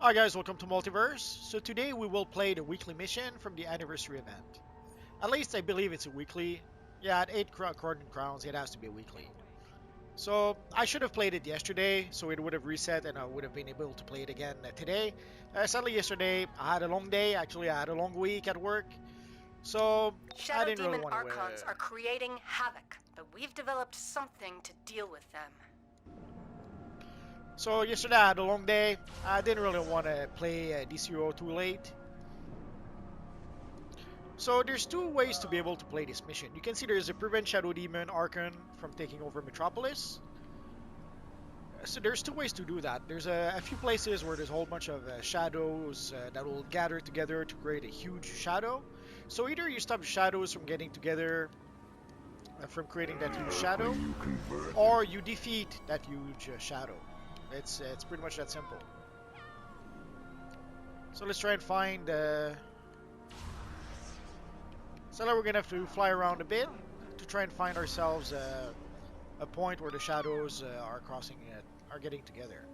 Hi guys, welcome to Multiverse. So today we will play the weekly mission from the anniversary event. At least I believe it's a weekly. Yeah, at 8 Coordinate Crowns it has to be a weekly. So I should have played it yesterday, so it would have reset and I would have been able to play it again today. Sadly yesterday I had a long day, actually I had a long week at work. So I Shadow didn't really Demon want Archons to... are creating havoc, but we've developed something to deal with them. So yesterday I had a long day. I didn't really want to play DCUO too late. So there's two ways to be able to play this mission. You can see there's a prevent Shadow Demon Archon from taking over Metropolis. So there's two ways to do that. There's a few places where there's a whole bunch of shadows that will gather together to create a huge shadow. So either you stop shadows from getting together, from creating that huge shadow, or you defeat that huge shadow. It's pretty much that simple. So let's try and find... So now we're gonna have to fly around a bit to try and find ourselves a point where the shadows are crossing it, are getting together.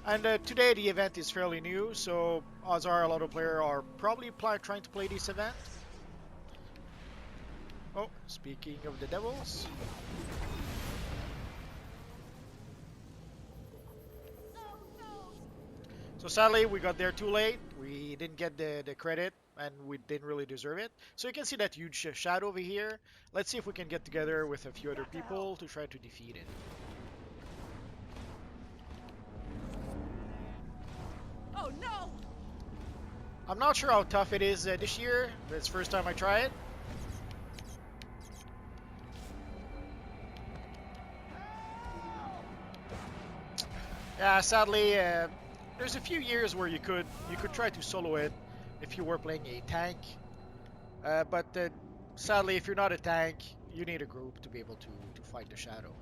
And today the event is fairly new, so odds are a lot of players are probably trying to play this event. Oh, speaking of the devils. So sadly we got there too late. We didn't get the credit and we didn't really deserve it. So you can see that huge shadow over here. Let's see if we can get together with a few other people to try to defeat it. Oh no! I'm not sure how tough it is this year. It's the first time I try it. Yeah, sadly, there's a few years where you could try to solo it if you were playing a tank. But sadly, if you're not a tank, you need a group to be able to fight the shadow.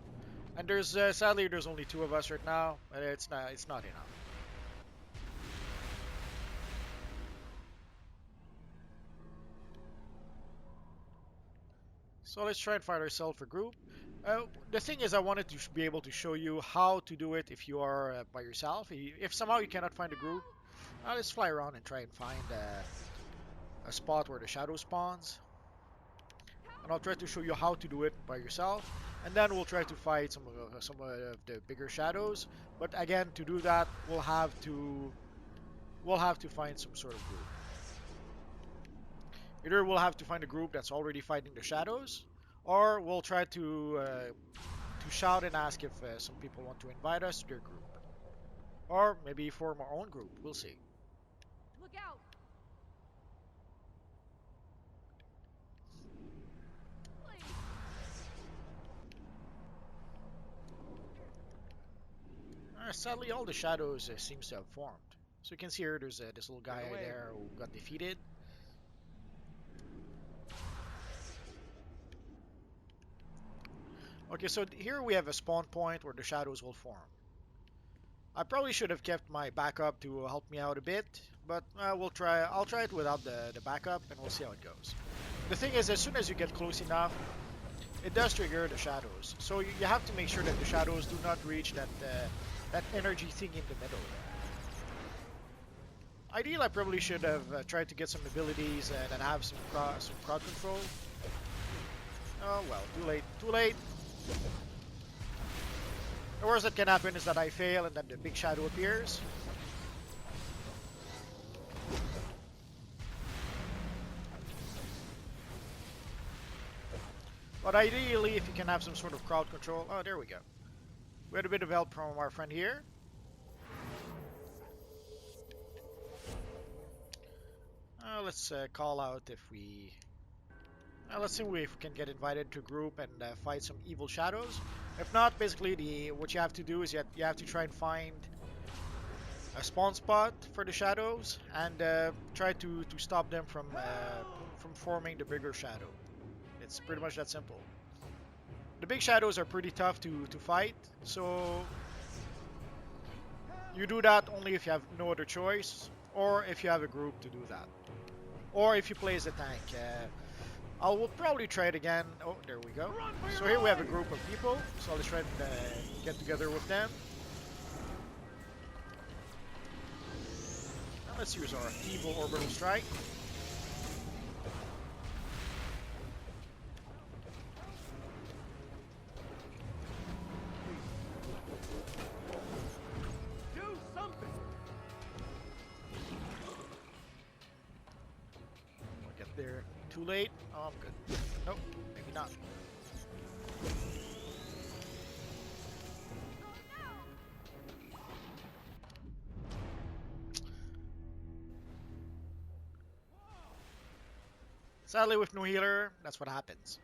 And there's sadly there's only two of us right now, and it's not enough. So let's try and find ourselves a group. The thing is, I wanted to be able to show you how to do it if you are by yourself. If somehow you cannot find a group, let's fly around and try and find a spot where the shadow spawns. And I'll try to show you how to do it by yourself. And then we'll try to fight some of the bigger shadows. But again, to do that, we'll have to find some sort of group. Either we'll have to find a group that's already fighting the shadows, or we'll try to shout and ask if some people want to invite us to their group, or maybe form our own group. We'll see. Look out! Sadly, all the shadows seems to have formed. So you can see here, there's this little guy there who got defeated. Okay, so here we have a spawn point where the shadows will form. I probably should have kept my backup to help me out a bit, but we'll try. I'll try it without the backup, and we'll see how it goes. The thing is, as soon as you get close enough, it does trigger the shadows. So you have to make sure that the shadows do not reach that energy thing in the middle. Ideally, I probably should have tried to get some abilities that have some crowd control. Oh well, too late. Too late. The worst that can happen is that I fail and then the big shadow appears. But ideally, if you can have some sort of crowd control... Oh, there we go. We had a bit of help from our friend here. Let's call out if we... let's see if we can get invited to a group and fight some evil shadows. If not, basically what you have to do is you have to try and find a spawn spot for the shadows and try to stop them from forming the bigger shadow. It's pretty much that simple. The big shadows are pretty tough to fight, so you do that only if you have no other choice, or if you have a group to do that, or if you play as a tank. I will probably try it again. Oh, there we go. So here we have a group of people, so let's try and get together with them. Let's use our evil orbital strike. Do something. I'll get there too late. Oh, I'm good. Nope, maybe not. Sadly, with no healer, that's what happens.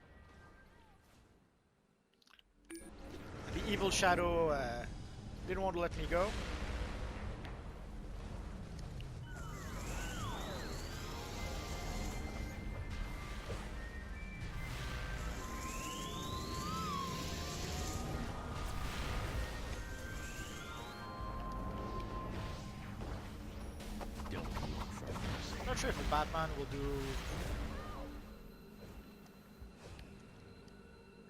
The evil shadow didn't want to let me go. Not sure if a Batman will do.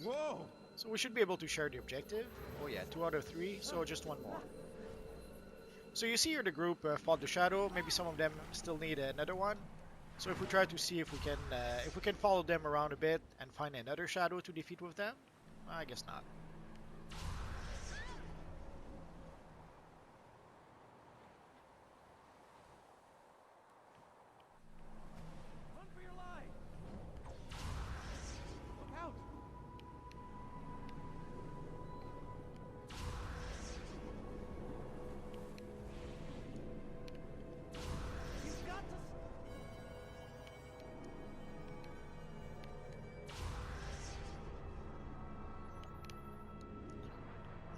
Whoa! So we should be able to share the objective. Oh yeah, 2 out of 3, so just one more. So you see here the group fought the shadow. Maybe some of them still need another one. So if we try to see if we can follow them around a bit and find another shadow to defeat with them, I guess not. Run for your life! Look out! He's got to.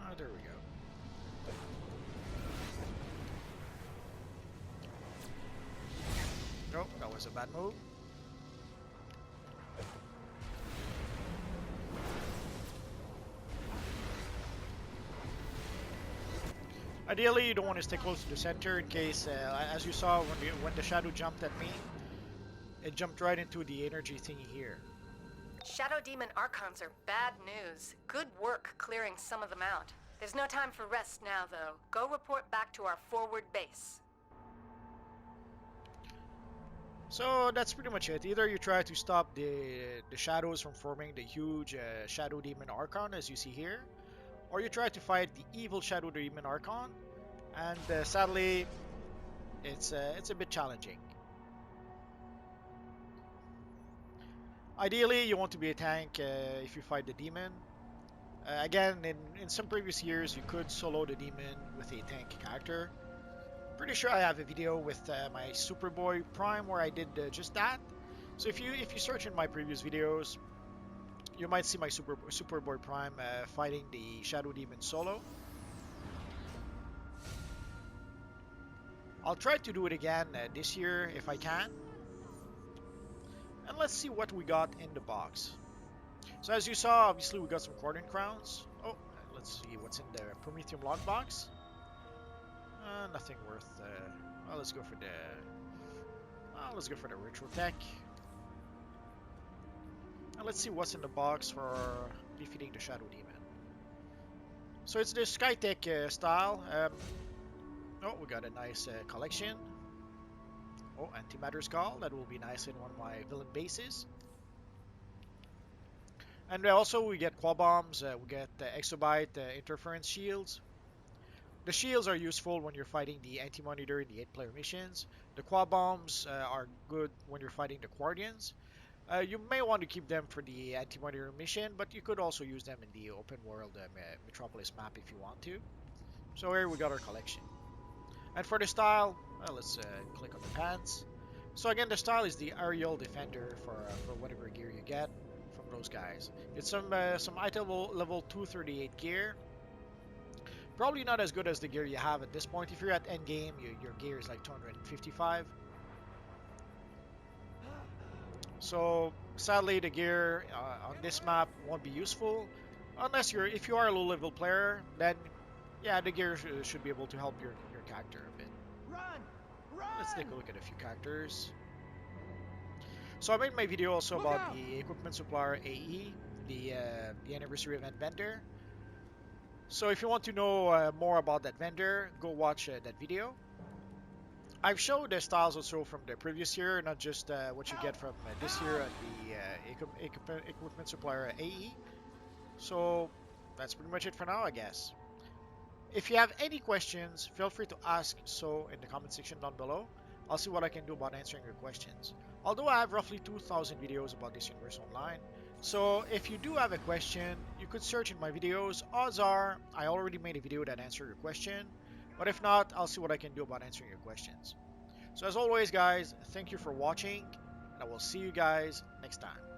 Ah, there we go. Nope, that was a bad move. Ideally, you don't want to stay close to the center in case, as you saw when the shadow jumped at me, it jumped right into the energy thingy here. Shadow Demon Archons are bad news. Good work clearing some of them out. There's no time for rest now, though. Go report back to our forward base. So that's pretty much it. Either you try to stop the shadows from forming the huge Shadow Demon Archon, as you see here, or you try to fight the evil Shadow Demon Archon, and sadly, it's a bit challenging. Ideally, you want to be a tank if you fight the demon. Again, in some previous years, you could solo the demon with a tank character. Pretty sure I have a video with my Superboy Prime where I did just that. So if you search in my previous videos, you might see my Superboy Prime fighting the Shadow Demon solo. I'll try to do it again this year if I can. And let's see what we got in the box. So as you saw, obviously we got some Coordinate Crowns. Oh, let's see what's in the Prometheum Lock box. Nothing worth. Well, let's go for the Ritual Tech. And let's see what's in the box for defeating the Shadow Demon. So it's the Skytech style. Oh, we got a nice collection. Oh, Antimatter Skull. That will be nice in one of my villain bases. And also we get Quad Bombs. We get Exobyte Interference Shields. The shields are useful when you're fighting the Anti-Monitor in the 8-player missions. The Quad Bombs are good when you're fighting the Guardians. You may want to keep them for the Anti-Monitor mission, but you could also use them in the open world Metropolis map if you want to. So here we got our collection. And for the style, let's click on the pants. So again, the style is the Aerial Defender for whatever gear you get from those guys. It's some item level 238 gear. Probably not as good as the gear you have at this point. If you're at end game, your gear is like 255. So sadly, the gear on this map won't be useful unless if you are a low level player. Then yeah, the gear should be able to help your character a bit. Run! Run! Let's take a look at a few characters. So I made my video also Look about out! the equipment supplier AE, the anniversary event vendor. So if you want to know more about that vendor, go watch that video. I've showed the styles also from the previous year, not just what you get from this year at the equipment supplier AE. So that's pretty much it for now, I guess. If you have any questions, feel free to ask so in the comment section down below. I'll see what I can do about answering your questions. Although I have roughly 2,000 videos about this universe online, so if you do have a question, you could search in my videos. Odds are I already made a video that answered your question, but if not, I'll see what I can do about answering your questions. So as always, guys, thank you for watching, and I will see you guys next time.